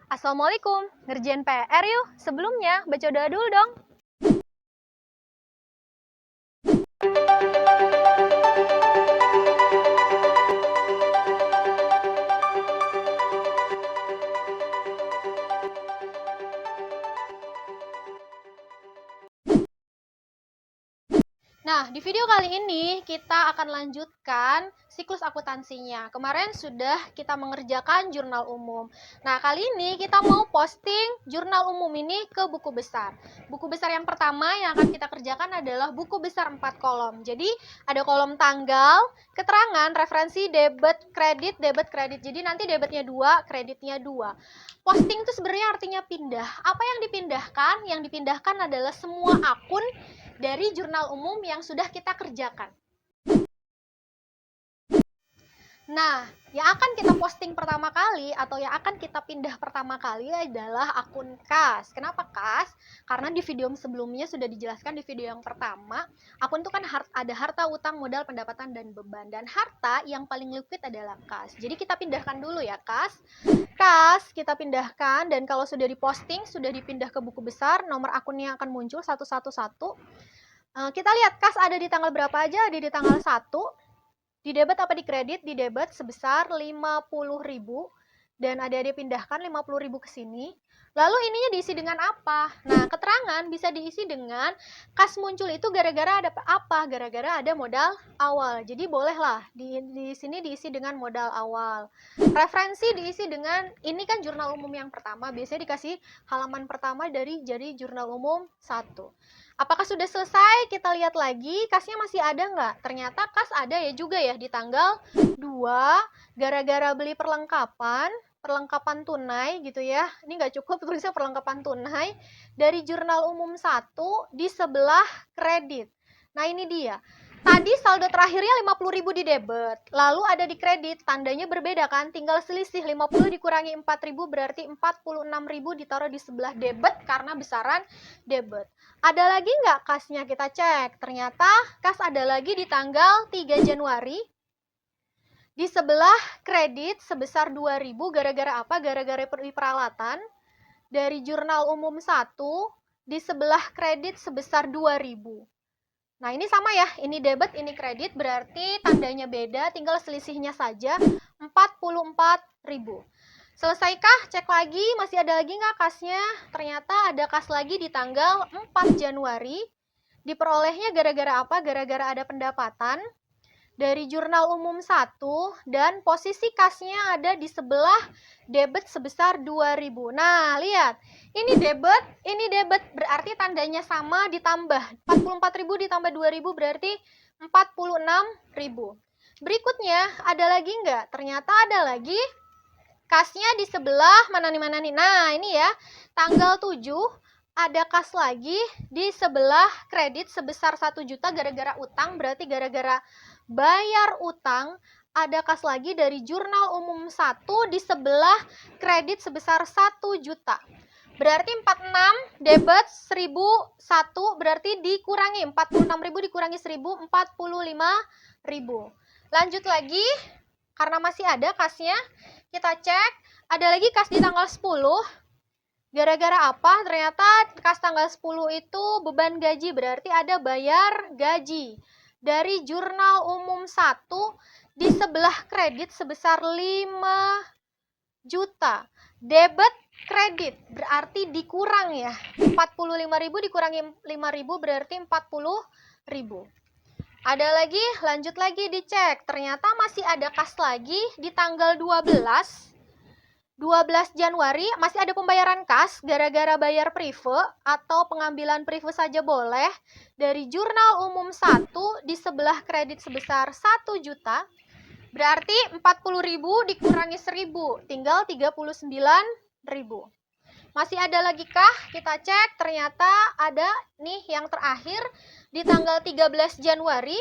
Assalamualaikum, ngerjain PR yuk. Sebelumnya, baca doa dulu dong. Nah, di video kali ini kita akan lanjutkan siklus akuntansinya. Kemarin sudah kita mengerjakan jurnal umum. Nah, kali ini kita mau posting jurnal umum ini ke buku besar. Buku besar yang pertama yang akan kita kerjakan adalah buku besar 4 kolom. Jadi, ada kolom tanggal, keterangan, referensi, debit, kredit. Jadi, nanti debitnya 2, kreditnya 2. Posting itu sebenarnya artinya pindah. Apa yang dipindahkan? Yang dipindahkan adalah semua akun dari jurnal umum yang sudah kita kerjakan. Nah, yang akan kita posting pertama kali atau yang akan kita pindah pertama kali adalah akun kas. Kenapa kas? Karena di video sebelumnya sudah dijelaskan di video yang pertama, akun itu kan ada harta, utang, modal, pendapatan, dan beban. Dan harta yang paling liquid adalah kas. Jadi kita pindahkan dulu ya kas. Kas kita pindahkan, dan kalau sudah diposting, sudah dipindah ke buku besar, nomor akunnya akan muncul satu-satu. Kita lihat kas ada di tanggal berapa aja, ada di tanggal 1. Di debit apa di kredit? Di debit sebesar 50.000 dan ada dipindahkan 50.000 ke sini. Lalu ininya diisi dengan apa? Nah, keterangan bisa diisi dengan kas muncul itu gara-gara ada apa? Gara-gara ada modal awal. Jadi bolehlah di sini diisi dengan modal awal. Referensi diisi dengan, ini kan jurnal umum yang pertama, biasanya dikasih halaman pertama dari jurnal umum 1. Apakah sudah selesai? Kita lihat lagi, kasnya masih ada nggak? Ternyata kas ada ya juga ya di tanggal 2, gara-gara beli perlengkapan tunai gitu ya. Ini nggak cukup tulisnya perlengkapan tunai. Dari jurnal umum 1 di sebelah kredit. Nah ini dia. Tadi saldo terakhirnya 50.000 di debit, lalu ada di kredit, tandanya berbeda kan, tinggal selisih 50 dikurangi 4.000 berarti 46.000 ditaruh di sebelah debit karena besaran debit. Ada lagi nggak kasnya? Kita cek, ternyata kas ada lagi di tanggal 3 Januari, di sebelah kredit sebesar 2.000, gara-gara apa? Gara-gara peralatan, dari jurnal umum 1, di sebelah kredit sebesar 2.000. Nah, ini sama ya, ini debit, ini kredit, berarti tandanya beda, tinggal selisihnya saja, 44.000. Selesaikah? Cek lagi, masih ada lagi nggak kasnya? Ternyata ada kas lagi di tanggal 4 Januari, diperolehnya gara-gara apa? Gara-gara ada pendapatan dari jurnal umum 1, dan posisi kasnya ada di sebelah debit sebesar 2.000. Nah, lihat, ini debit, berarti tandanya sama ditambah. 44.000 ditambah 2.000 berarti 46.000. Berikutnya, ada lagi nggak? Ternyata ada lagi. Kasnya di sebelah mana nih? Nah, ini ya, tanggal 7, ada kas lagi di sebelah kredit sebesar 1 juta gara-gara utang, berarti gara-gara bayar utang. Ada kas lagi dari jurnal umum 1 di sebelah kredit sebesar 1 juta. Berarti 46 debit 1.001 berarti dikurangi 46.000 dikurangi 1.000, 45.000. Lanjut lagi, karena masih ada kasnya, kita cek. Ada lagi kas di tanggal 10. Gara-gara apa? Ternyata kas tanggal 10 itu beban gaji, berarti ada bayar gaji. Dari jurnal umum 1 di sebelah kredit sebesar 5 juta. Debit kredit berarti dikurang ya. 45.000 dikurangi 5.000 berarti 40.000. Ada lagi, lanjut lagi dicek. Ternyata masih ada kas lagi di tanggal 12 Januari, masih ada pembayaran kas gara-gara bayar prive atau pengambilan prive saja boleh. Dari jurnal umum 1 di sebelah kredit sebesar 1 juta, berarti 40.000 dikurangi 1.000, tinggal 39.000. Masih ada lagi kah? Kita cek, ternyata ada nih yang terakhir di tanggal 13 Januari.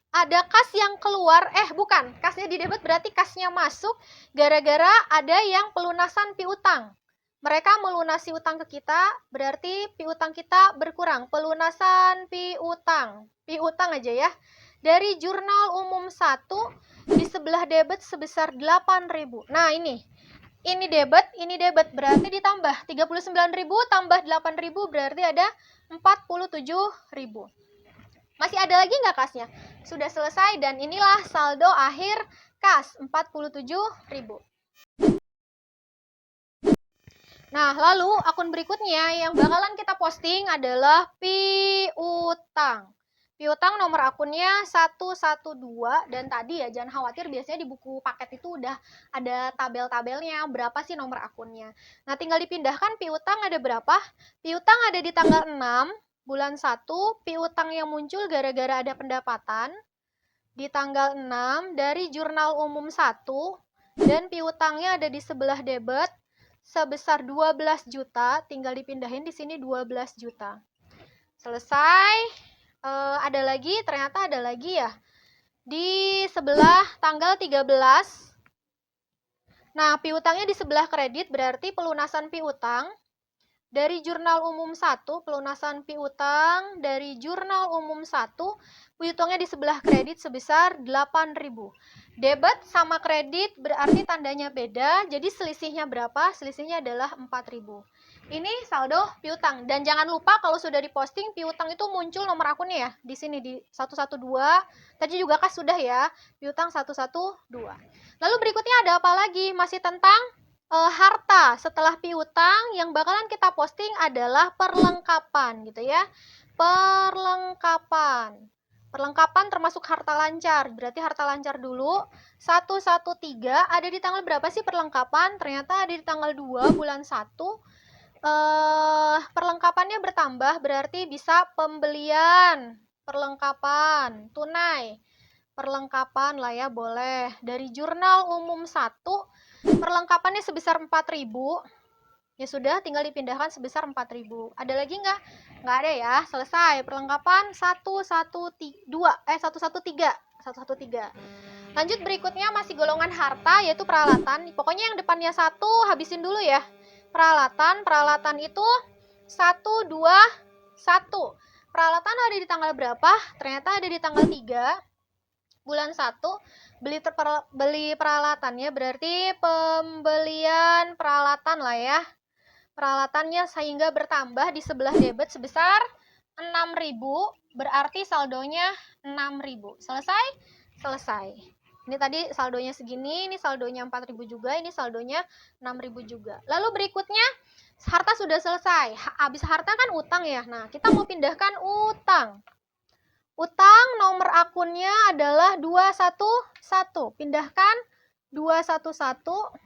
Ada kas yang keluar, bukan, kasnya di debit berarti kasnya masuk gara-gara ada yang pelunasan piutang. Mereka melunasi utang ke kita, berarti piutang kita berkurang. Pelunasan piutang aja ya. Dari jurnal umum 1 di sebelah debit sebesar 8.000. Nah, ini ini debit berarti ditambah 39.000 tambah 8.000 berarti ada 47.000. Masih ada lagi nggak kasnya? Sudah selesai dan inilah saldo akhir kas 47.000. Nah, lalu akun berikutnya yang bakalan kita posting adalah piutang. Piutang nomor akunnya 112 dan tadi ya jangan khawatir, biasanya di buku paket itu udah ada tabel-tabelnya berapa sih nomor akunnya. Nah, tinggal dipindahkan piutang ada berapa? Piutang ada di tanggal 6 bulan 1, piutang yang muncul gara-gara ada pendapatan di tanggal 6 dari jurnal umum 1 dan piutangnya ada di sebelah debit sebesar 12 juta, tinggal dipindahin di sini 12 juta. Selesai. Ternyata ada lagi ya. Di sebelah tanggal 13. Nah, piutangnya di sebelah kredit berarti pelunasan piutang dari jurnal umum 1, pelunasan piutang dari jurnal umum 1, piutangnya di sebelah kredit sebesar 8.000. Debit sama kredit berarti tandanya beda, jadi selisihnya berapa? Selisihnya adalah 4.000. Ini saldo piutang. Dan jangan lupa kalau sudah diposting piutang itu muncul nomor akunnya ya. Di sini di 112. Tadi juga kan sudah ya. Piutang 112. Lalu berikutnya ada apa lagi? Masih tentang harta setelah piutang yang bakalan kita posting adalah perlengkapan gitu ya. Perlengkapan termasuk harta lancar. Berarti harta lancar dulu. 113 ada di tanggal berapa sih perlengkapan? Ternyata ada di tanggal 2 bulan 1. Perlengkapannya bertambah berarti bisa pembelian perlengkapan tunai, perlengkapan lah ya, boleh dari jurnal umum 1 perlengkapannya sebesar 4.000. Ya sudah, tinggal dipindahkan sebesar 4.000. Ada lagi nggak ada ya. Selesai perlengkapan 113. Lanjut berikutnya masih golongan harta yaitu peralatan. Pokoknya yang depannya 1 habisin dulu ya. Peralatan itu 121. Peralatan ada di tanggal berapa? Ternyata ada di tanggal 3 bulan 1. Beli peralatannya berarti pembelian peralatan lah ya. Peralatannya sehingga bertambah di sebelah debit sebesar 6.000, berarti saldonya 6.000. Selesai. Ini tadi saldonya segini, ini saldonya 4.000 juga, ini saldonya 6.000 juga. Lalu berikutnya, harta sudah selesai. Habis harta kan utang ya. Nah, kita mau pindahkan utang. Utang nomor akunnya adalah 211. Pindahkan 211.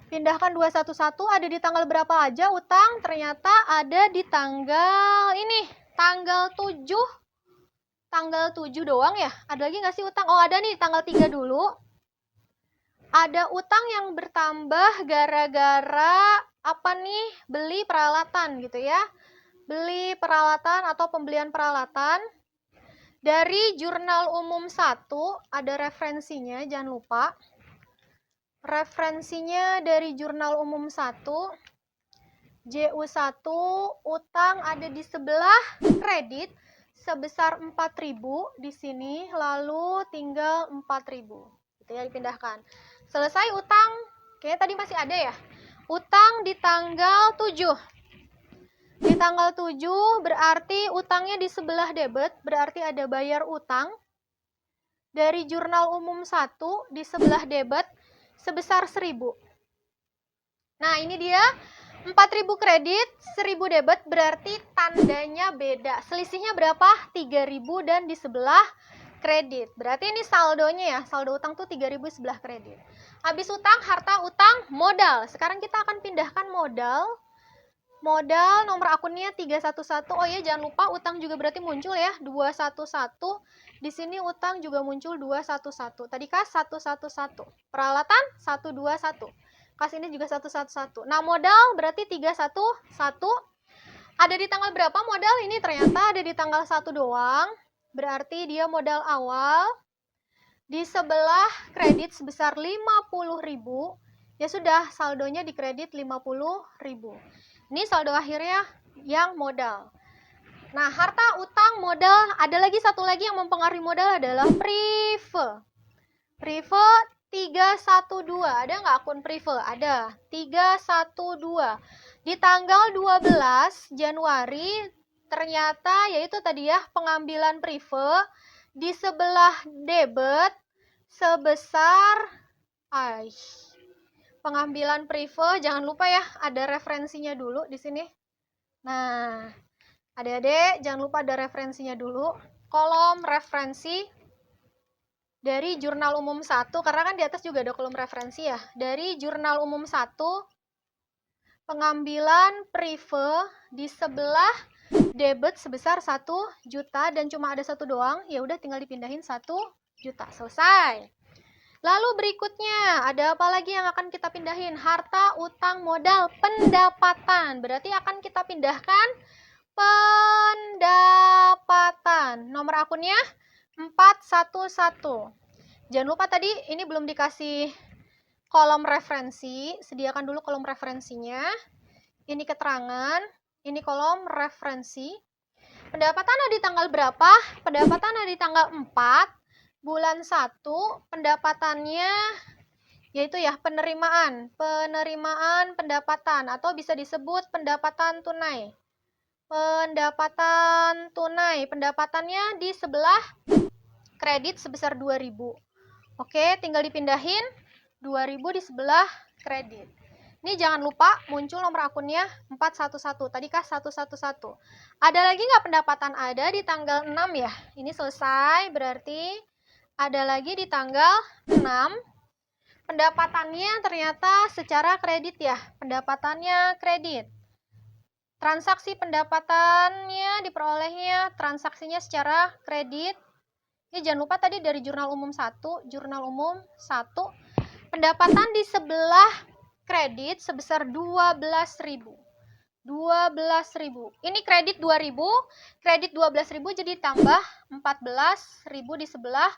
Pindahkan 211 ada di tanggal berapa aja utang? Ternyata ada di tanggal ini, tanggal 7. Tanggal 7 doang ya? Ada lagi nggak sih utang? Oh, ada nih, tanggal 3 dulu. Ada utang yang bertambah gara-gara apa nih? Beli peralatan gitu ya. Beli peralatan atau pembelian peralatan. Dari jurnal umum 1, ada referensinya, jangan lupa. Referensinya dari jurnal umum 1. JU1, utang ada di sebelah kredit sebesar 4.000 di sini, lalu tinggal 4.000. Gitu ya, dipindahkan. Selesai utang. Kayaknya tadi masih ada ya. Utang di tanggal 7. Di tanggal 7 berarti utangnya di sebelah debit, berarti ada bayar utang. Dari jurnal umum 1 di sebelah debit sebesar 1.000. Nah, ini dia 4.000 kredit, 1.000 debit, berarti tandanya beda. Selisihnya berapa? 3.000 dan di sebelah kredit. Berarti ini saldonya ya. Saldo utang tuh 3.000 sebelah kredit. Habis utang, harta, utang, modal. Sekarang kita akan pindahkan modal. Modal nomor akunnya 311. Oh ya, jangan lupa utang juga berarti muncul ya. 211. Di sini utang juga muncul 211. Tadi kas 111. Peralatan 121. Kas ini juga 111. Nah, modal berarti 311. Ada di tanggal berapa modal ini? Ternyata ada di tanggal 1 doang. Berarti dia modal awal. Di sebelah kredit sebesar 50.000. Ya sudah, saldonya di kredit 50.000. Ini saldo akhirnya yang modal. Nah, harta, utang, modal. Ada lagi satu lagi yang mempengaruhi modal adalah prive. Prive 312. Ada nggak akun Prive? Ada. 312. Di tanggal 12 Januari ternyata yaitu tadi ya pengambilan Prive di sebelah debit sebesar pengambilan Prive, jangan lupa ya ada referensinya dulu di sini. Nah, adik-adik jangan lupa ada referensinya dulu. Kolom referensi dari Jurnal Umum 1, karena kan di atas juga ada kolom referensi ya. Dari Jurnal Umum 1, pengambilan Prive di sebelah debit sebesar 1 juta dan cuma ada satu doang, ya udah tinggal dipindahin 1 juta. Selesai. Lalu berikutnya, ada apa lagi yang akan kita pindahin? Harta, utang, modal, pendapatan. Berarti akan kita pindahkan pendapatan. Nomor akunnya 411. Jangan lupa tadi ini belum dikasih kolom referensi. Sediakan dulu kolom referensinya. Ini keterangan, ini kolom referensi. Pendapatan ada di tanggal berapa? Pendapatan ada di tanggal 4. Bulan 1, pendapatannya yaitu ya penerimaan pendapatan atau bisa disebut pendapatan tunai. Pendapatan tunai, pendapatannya di sebelah kredit sebesar 2.000. Oke, tinggal dipindahin 2.000 di sebelah kredit. Ini jangan lupa muncul nomor akunnya 411. Tadi kah 111. Ada lagi nggak pendapatan? Ada di tanggal 6 ya. Ini selesai, berarti ada lagi di tanggal 6. Pendapatannya ternyata secara kredit ya. Pendapatannya kredit. Transaksi pendapatannya diperolehnya transaksinya secara kredit. Ini jangan lupa tadi dari Jurnal Umum 1. Jurnal Umum 1. Pendapatan di sebelah kredit sebesar 12.000. 12.000. Ini kredit 2.000, kredit 12.000 jadi tambah 14.000 di sebelah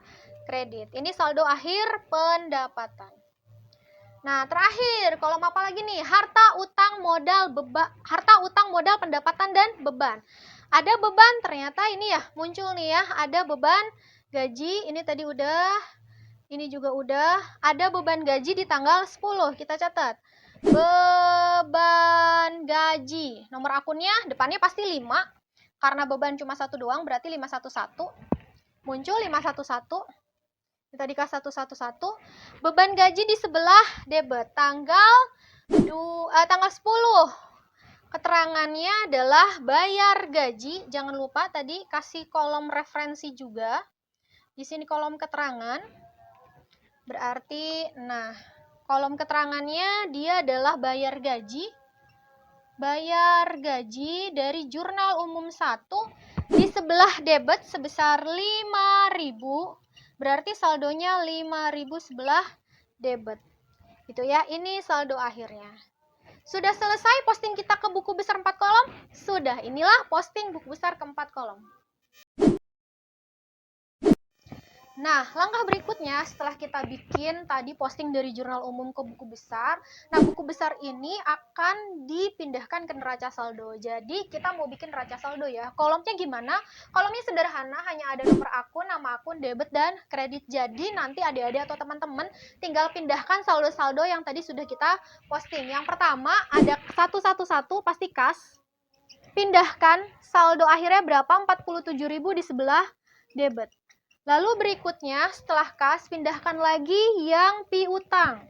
kredit. Ini saldo akhir pendapatan. Nah, terakhir kolom apa lagi nih? Harta, utang, modal, pendapatan dan beban. Ada beban ternyata ini ya, muncul nih ya, ada beban gaji, ini tadi udah, ini juga udah, ada beban gaji di tanggal 10, kita catat. Beban gaji, nomor akunnya depannya pasti 5 karena beban cuma satu doang, berarti 511. Muncul 511. Kita dikasih 111. Beban gaji di sebelah debit tanggal 10. Keterangannya adalah bayar gaji. Jangan lupa tadi kasih kolom referensi juga. Di sini kolom keterangan. Berarti kolom keterangannya dia adalah bayar gaji. Bayar gaji dari Jurnal Umum 1 di sebelah debit sebesar 5.000. Berarti saldonya 5.000 sebelah debit. Gitu ya, ini saldo akhirnya. Sudah selesai posting kita ke buku besar 4 kolom? Sudah, inilah posting buku besar ke 4 kolom. Nah, langkah berikutnya setelah kita bikin tadi posting dari jurnal umum ke buku besar, nah buku besar ini akan dipindahkan ke neraca saldo. Jadi kita mau bikin neraca saldo ya. Kolomnya gimana? Kolomnya sederhana, hanya ada nomor akun, nama akun, debit, dan kredit. Jadi nanti adik-adik atau teman-teman tinggal pindahkan saldo-saldo yang tadi sudah kita posting. Yang pertama ada 111 pasti kas. Pindahkan saldo akhirnya berapa? 47.000 di sebelah debit. Lalu berikutnya setelah kas pindahkan lagi yang piutang.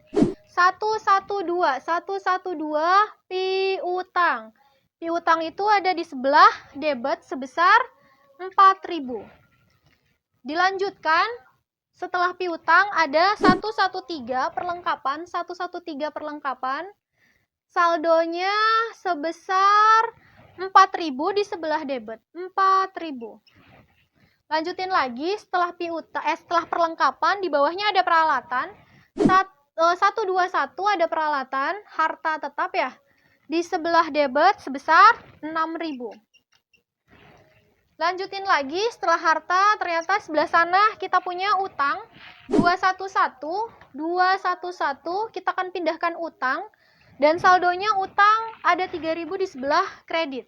112 piutang. Piutang itu ada di sebelah debit sebesar 4.000. Dilanjutkan setelah piutang ada 113 perlengkapan, saldonya sebesar 4.000 di sebelah debit, 4.000. Lanjutin lagi setelah setelah perlengkapan di bawahnya ada peralatan. 121 ada peralatan harta tetap ya. Di sebelah debit sebesar 6.000. Lanjutin lagi setelah harta ternyata sebelah sana kita punya utang 211 kita akan pindahkan utang dan saldonya utang ada 3.000 di sebelah kredit.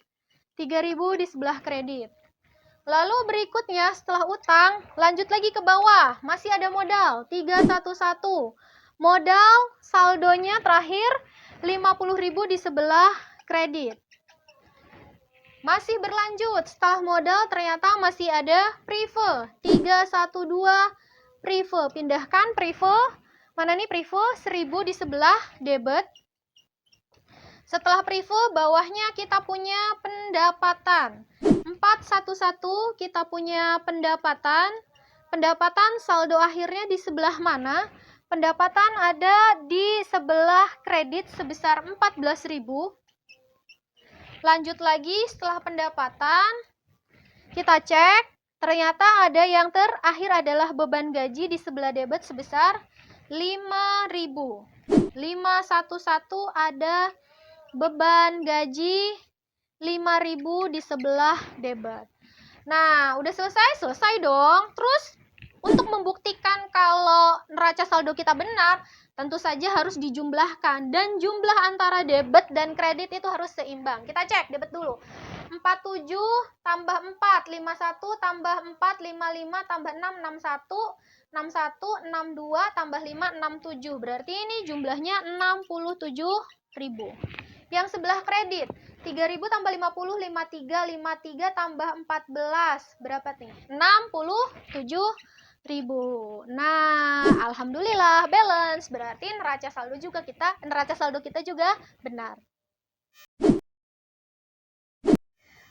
3.000 di sebelah kredit. Lalu berikutnya setelah utang, lanjut lagi ke bawah. Masih ada modal 311. Modal saldonya terakhir 50.000 di sebelah kredit. Masih berlanjut. Setelah modal ternyata masih ada prive 312 prive. Pindahkan prive. Mana nih prive? 1000 di sebelah debit. Setelah prive, bawahnya kita punya pendapatan. 411 kita punya pendapatan. Pendapatan saldo akhirnya di sebelah mana? Pendapatan ada di sebelah kredit sebesar 14.000. Lanjut lagi setelah pendapatan, kita cek. Ternyata ada yang terakhir adalah beban gaji di sebelah debit sebesar 5.000. 511 ada beban gaji 5.000 di sebelah debit. Nah, udah selesai dong. Terus untuk membuktikan kalau neraca saldo kita benar, tentu saja harus dijumlahkan, dan jumlah antara debit dan kredit itu harus seimbang. Kita cek debit dulu. 47 tambah 4, 51 tambah 4, 55 tambah 6, 61, 61, 62 tambah 5, 67. Berarti ini jumlahnya 67.000. Yang sebelah kredit, 3.000 tambah 50, 53, 53 tambah 14. Berapa nih? 67.000. Nah, alhamdulillah balance. Berarti neraca saldo kita juga benar.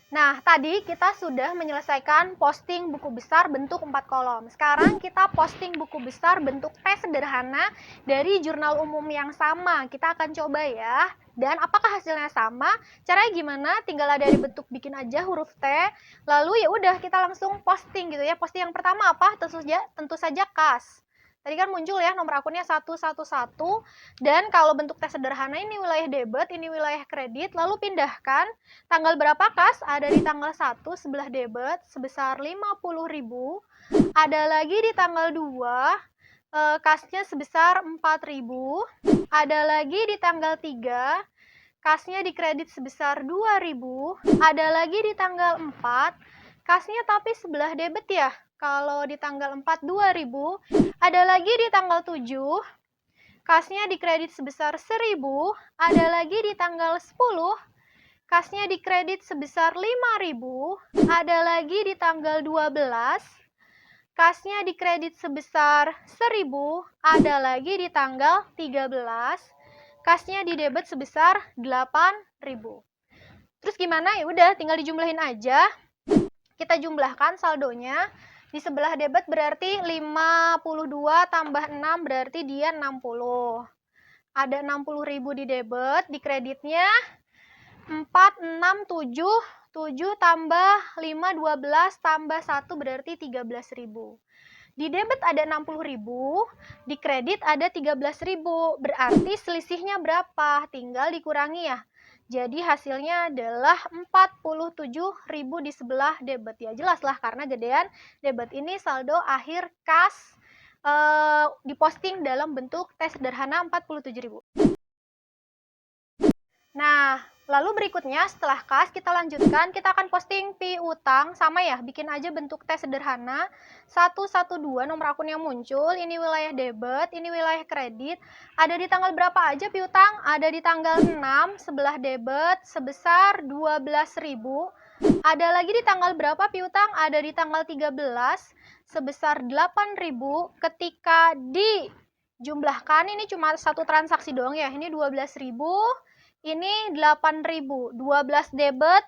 Nah, tadi kita sudah menyelesaikan posting buku besar bentuk 4 kolom. Sekarang kita posting buku besar bentuk T sederhana dari jurnal umum yang sama. Kita akan coba ya. Dan apakah hasilnya sama? Caranya gimana? Tinggal ada di bentuk bikin aja huruf T. Lalu ya udah kita langsung posting gitu ya. Posting yang pertama apa? Tentu saja kas. Tadi kan muncul ya nomor akunnya 111, dan kalau bentuk tes sederhana ini wilayah debit, ini wilayah kredit, lalu pindahkan. Tanggal berapa kas? Ada di tanggal 1 sebelah debit sebesar 50.000. Ada lagi di tanggal 2 kasnya sebesar 4.000. Ada lagi di tanggal 3 kasnya di kredit sebesar 2.000. Ada lagi di tanggal 4 kasnya tapi sebelah debit ya. Kalau di tanggal 4, 2.000. Ada lagi di tanggal 7, kasnya di kredit sebesar 1.000. Ada lagi di tanggal 10, kasnya di kredit sebesar 5.000. Ada lagi di tanggal 12, kasnya di kredit sebesar 1.000. Ada lagi di tanggal 13, kasnya di debit sebesar 8.000. Terus gimana? Ya udah tinggal dijumlahin aja. Kita jumlahkan saldonya. Di sebelah debit berarti 52 tambah 6 berarti dia 60. Ada 60.000 di debit, di kreditnya 4, 6, 7. 7 tambah 5, 12 tambah 1 berarti 13.000. Di debit ada 60.000, di kredit ada 13.000. Berarti selisihnya berapa? Tinggal dikurangi ya. Jadi hasilnya adalah 47.000 di sebelah debit. Ya jelas lah karena gedean debit ini saldo akhir kas diposting dalam bentuk tes sederhana 47.000. Nah, lalu berikutnya setelah kas kita lanjutkan, kita akan posting piutang sama ya, bikin aja bentuk tes sederhana 112 nomor akun yang muncul, ini wilayah debit, ini wilayah kredit. Ada di tanggal berapa aja piutang? Ada di tanggal 6 sebelah debit sebesar 12.000. Ada lagi di tanggal berapa piutang? Ada di tanggal 13 sebesar 8.000. Ketika dijumlahkan ini cuma satu transaksi doang ya, ini 12.000. Ini 8.000, 12 debit,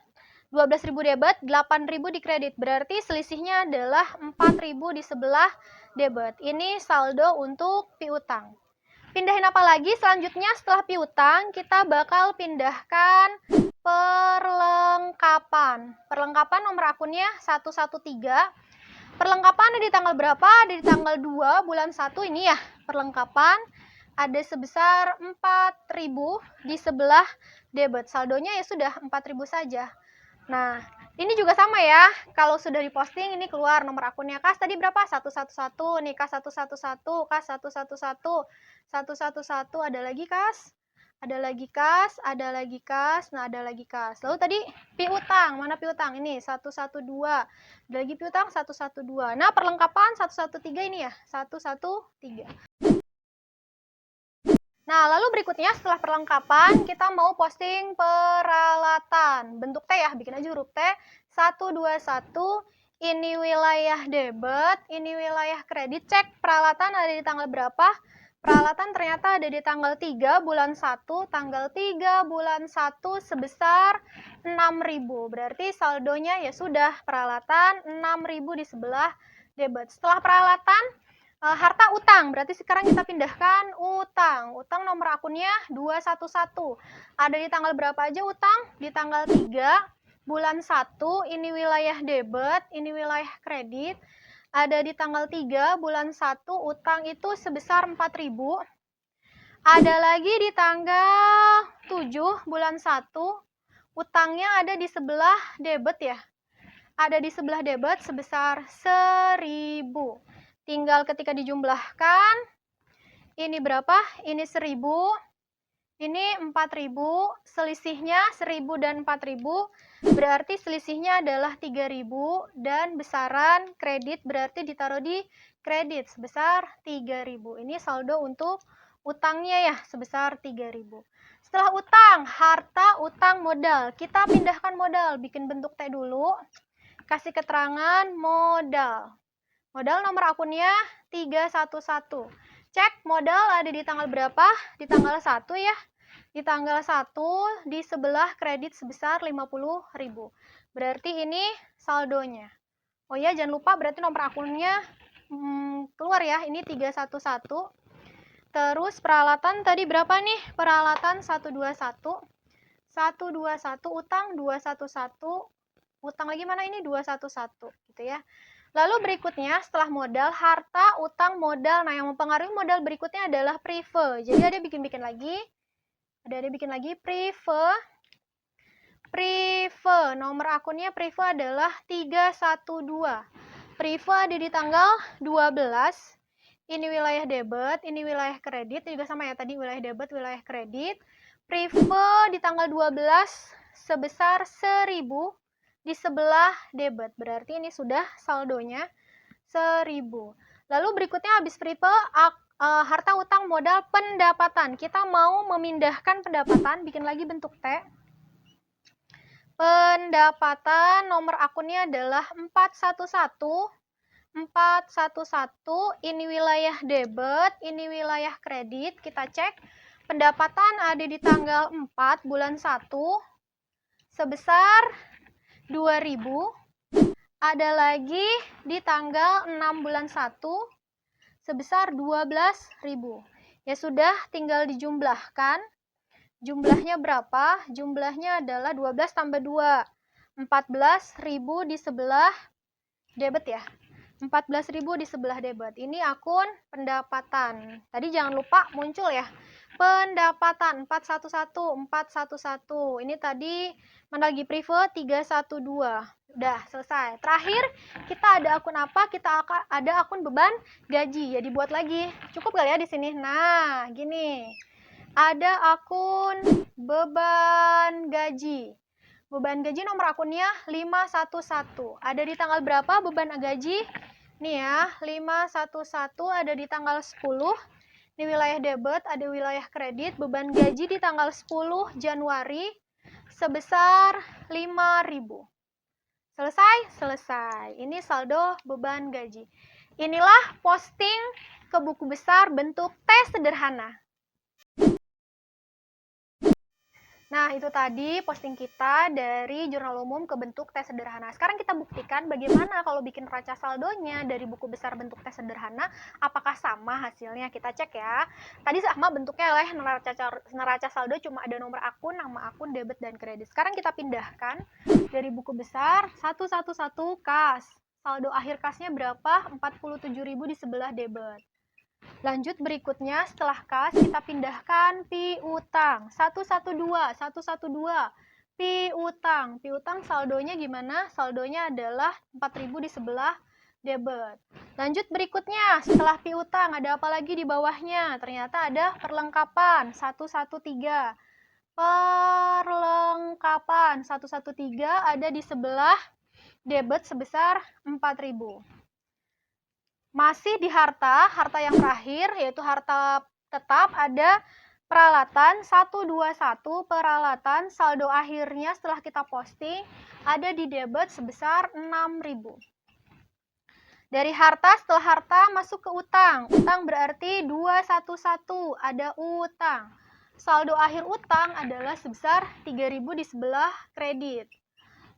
12.000 debit, 8.000 di kredit. Berarti selisihnya adalah 4.000 di sebelah debit. Ini saldo untuk piutang. Pindahin apa lagi? Selanjutnya setelah piutang, kita bakal pindahkan perlengkapan. Perlengkapan nomor akunnya 113. Perlengkapan ada di tanggal berapa? Ada di tanggal 2 bulan 1 ini ya, perlengkapan. Ada sebesar 4.000 di sebelah debit. Saldonya ya sudah 4.000 saja. Nah, ini juga sama ya. Kalau sudah diposting ini keluar nomor akunnya. Kas tadi berapa? 111. Nih kas 111, kas 111, 111 ada lagi kas ada lagi kas, ada lagi kas, nah ada lagi kas. Lalu tadi piutang, mana piutang? Ini 112. Ada lagi piutang 112. Nah, perlengkapan 113 ini ya, 113. Nah, lalu berikutnya setelah perlengkapan, kita mau posting peralatan. Bentuk T ya, bikin aja huruf T. 121, ini wilayah debit, ini wilayah kredit. Cek peralatan ada di tanggal berapa? Peralatan ternyata ada di tanggal 3 bulan 1, tanggal 3 bulan 1 sebesar 6.000. Berarti saldonya ya sudah peralatan 6.000 di sebelah debit. Setelah peralatan, harta utang, berarti sekarang kita pindahkan utang. Utang nomor akunnya 211. Ada di tanggal berapa aja utang? Di tanggal 3 bulan 1, ini wilayah debit, ini wilayah kredit. Ada di tanggal 3 bulan 1, utang itu sebesar 4.000. Ada lagi di tanggal 7 bulan 1, utangnya ada di sebelah debit ya. Ada di sebelah debit sebesar 1.000. Tinggal ketika dijumlahkan, ini berapa? Ini 1.000, ini 4.000, selisihnya 1.000 dan 4.000, berarti selisihnya adalah 3.000, dan besaran kredit berarti ditaruh di kredit sebesar 3.000. Ini saldo untuk utangnya ya, sebesar 3.000. Setelah utang, harta utang modal. Kita pindahkan modal, bikin bentuk T dulu, kasih keterangan modal. Modal nomor akunnya 311. Cek modal ada di tanggal berapa? Di tanggal 1 ya. Di tanggal 1 di sebelah kredit sebesar 50.000. Berarti ini saldonya. Oh ya, jangan lupa berarti nomor akunnya keluar ya. Ini 311. Terus peralatan tadi berapa nih? Peralatan 121. 121 utang 211. Utang lagi mana ini? 211 gitu ya. Lalu berikutnya setelah modal, harta, utang, modal. Nah, yang mempengaruhi modal berikutnya adalah prive. Jadi ada bikin lagi. Ada bikin lagi prive. Prive, nomor akunnya prive adalah 312. Prive ada di tanggal 12. Ini wilayah debit, ini wilayah kredit. Ini juga sama ya tadi, wilayah debit, wilayah kredit. Prive di tanggal 12 sebesar 1.000 di sebelah debit. Berarti ini sudah saldonya 1.000. Lalu berikutnya habis prive, harta utang modal pendapatan. Kita mau memindahkan pendapatan, bikin lagi bentuk T. Pendapatan nomor akunnya adalah 411. 411, ini wilayah debit, ini wilayah kredit. Kita cek pendapatan ada di tanggal 4 bulan 1 sebesar 2.000. Ada lagi di tanggal 6 bulan 1 sebesar 12.000. Ya sudah, tinggal dijumlahkan. Jumlahnya berapa? Jumlahnya adalah 12 tambah 2. 14.000 di sebelah debit ya. 14.000 di sebelah debit. Ini akun pendapatan. Tadi jangan lupa muncul ya. Pendapatan 411, 411. Ini tadi mana lagi prive 312. Udah selesai. Terakhir kita ada akun apa? Kita ada akun beban gaji. Ya dibuat lagi. Cukup kali ya di sini. Nah, gini. Ada akun beban gaji. Beban gaji nomor akunnya 511. Ada di tanggal berapa beban gaji? Nih ya, 511 ada di tanggal 10. Di wilayah debit, ada wilayah kredit. Beban gaji di tanggal 10 Januari sebesar 5.000. Selesai? Selesai. Ini saldo beban gaji. Inilah posting ke buku besar bentuk T sederhana. Nah, itu tadi posting kita dari jurnal umum ke bentuk T sederhana. Sekarang kita buktikan bagaimana kalau bikin neraca saldonya dari buku besar bentuk T sederhana, apakah sama hasilnya? Kita cek ya. Tadi sama bentuknya oleh neraca saldo, cuma ada nomor akun, nama akun, debit, dan kredit. Sekarang kita pindahkan dari buku besar 111 kas. Saldo akhir kasnya berapa? 47.000 di sebelah debit. Lanjut berikutnya, setelah kas kita pindahkan piutang 112, 112 piutang. Piutang saldonya gimana? Saldonya adalah 4.000 di sebelah debit. Lanjut berikutnya, setelah piutang ada apa lagi di bawahnya? Ternyata ada perlengkapan 113. Perlengkapan 113 ada di sebelah debit sebesar 4.000. Masih di harta yang terakhir yaitu harta tetap ada peralatan 121, peralatan saldo akhirnya setelah kita posting ada di debit sebesar 6.000. Dari harta, setelah harta masuk ke utang. Utang berarti 211, ada utang. Saldo akhir utang adalah sebesar 3.000 di sebelah kredit.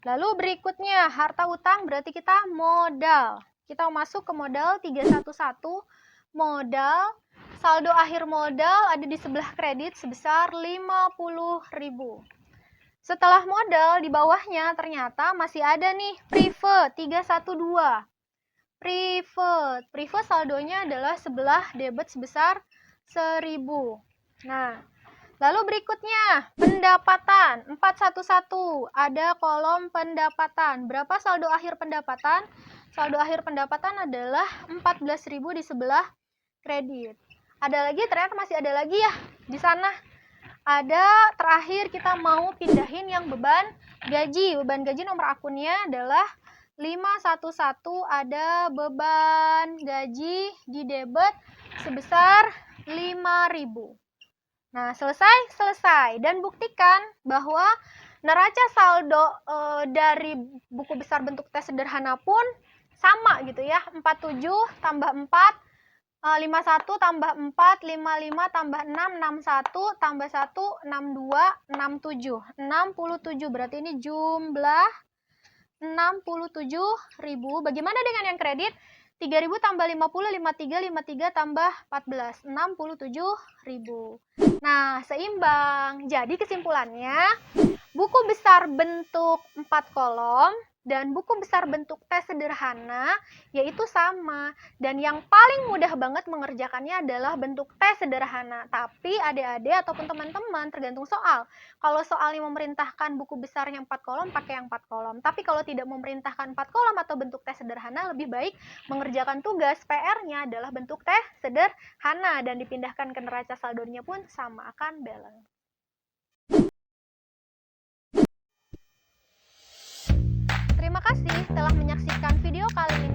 Lalu berikutnya, harta utang berarti kita modal. Kita masuk ke modal 311, modal. Saldo akhir modal ada di sebelah kredit sebesar 50.000. Setelah modal di bawahnya ternyata masih ada nih private 312. Private saldonya adalah sebelah debit sebesar 1.000. Nah, lalu berikutnya pendapatan 411, ada kolom pendapatan. Berapa saldo akhir pendapatan? Saldo akhir pendapatan adalah 14.000 di sebelah kredit. Ada lagi, ternyata masih ada lagi ya di sana. Ada terakhir kita mau pindahin yang beban gaji. Beban gaji nomor akunnya adalah 511, ada beban gaji di debit sebesar 5.000. Nah, selesai. Dan buktikan bahwa neraca saldo dari buku besar bentuk T sederhana pun sama gitu ya. 47 tambah 4, 51 tambah 4, 55 tambah 6, 61 tambah 1, 62, 67. 67, berarti ini jumlah 67.000. Bagaimana dengan yang kredit? 3.000 tambah 50, 53, 53 tambah 14, 67.000. Nah, seimbang. Jadi kesimpulannya, buku besar bentuk 4 kolom dan buku besar bentuk T sederhana yaitu sama. Dan yang paling mudah banget mengerjakannya adalah bentuk T sederhana. Tapi adik-adik ataupun teman-teman tergantung soal. Kalau soalnya memerintahkan buku besarnya 4 kolom, pakai yang 4 kolom. Tapi kalau tidak memerintahkan 4 kolom atau bentuk T sederhana, lebih baik mengerjakan tugas PR-nya adalah bentuk T sederhana dan dipindahkan ke neraca saldonya pun sama, akan balance. Terima kasih telah menyaksikan video kali ini.